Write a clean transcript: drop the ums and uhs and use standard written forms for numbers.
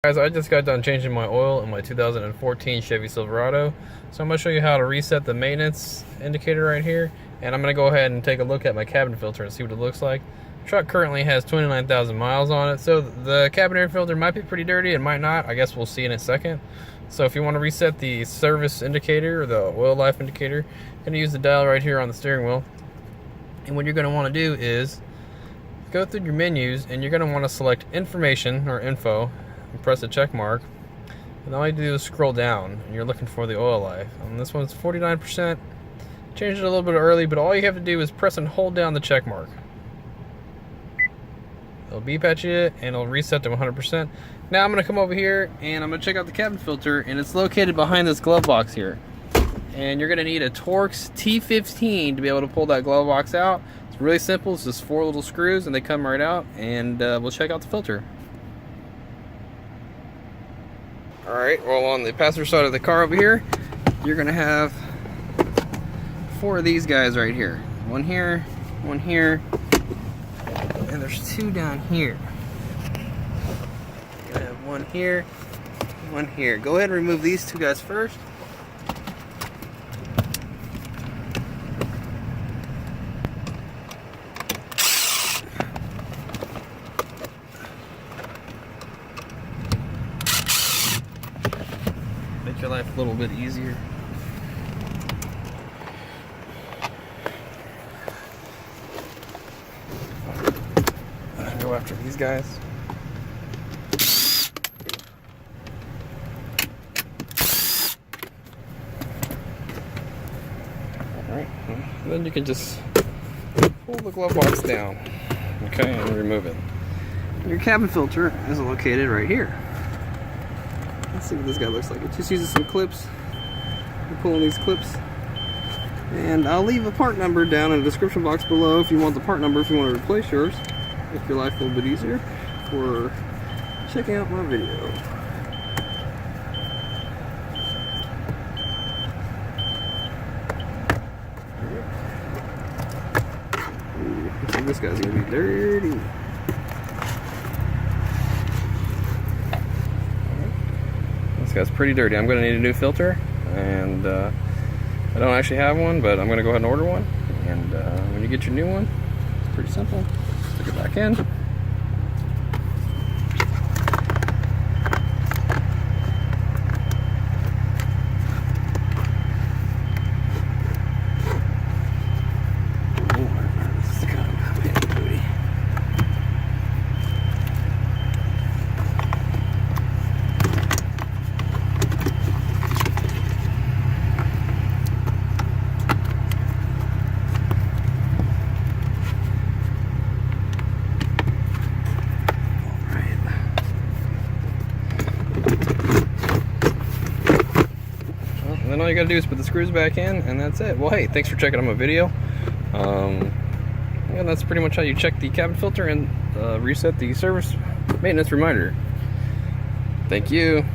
Guys, I just got done changing my oil in my 2014 Chevy Silverado, so I'm going to show you how to reset the maintenance indicator right here, and I'm going to go ahead and take a look at my cabin filter and see what it looks like. The truck currently has 29,000 miles on it, so the cabin air filter might be pretty dirty, it might not. I guess we'll see in a second. So if you want to reset the service indicator or the oil life indicator, you're going to use the dial right here on the steering wheel, and what you're going to want to do is go through your menus, and you're going to want to select information or info and press the check mark, and all you do is scroll down and you're looking for the oil life. And this one's 49%. Changed it a little bit early, but all you have to do is press and hold down the check mark. It'll beep at you and it'll reset to 100%. Now I'm going to come over here and I'm going to check out the cabin filter, and it's located behind this glove box here. And you're going to need a Torx T15 to be able to pull that glove box out. It's really simple. It's just 4 little screws and they come right out, and we'll check out the filter. Alright, well, on the passenger side of the car over here, you're going to have 4 of these guys right here. One here, and there's 2 down here. You're going to have one here, one here. Go ahead and remove these 2 guys first. Make your life a little bit easier. Go after these guys. Alright, then you can just pull the glove box down, okay, and remove it. Your cabin filter is located right here. Let's see what this guy looks like. It just uses some clips. You're pulling these clips. And I'll leave a part number down in the description box below if you want the part number, if you want to replace yours. Make your life a little bit easier for checking out my video. Ooh, looks like this guy's gonna be dirty. This guy's pretty dirty. I'm going to need a new filter, and I don't actually have one, but I'm going to go ahead and order one. And when you get your new one, it's pretty simple. Stick it back in. And then all you gotta do is put the screws back in, and that's it. Well, hey, thanks for checking out my video. Yeah, that's pretty much how you check the cabin filter and reset the service maintenance reminder. Thank you.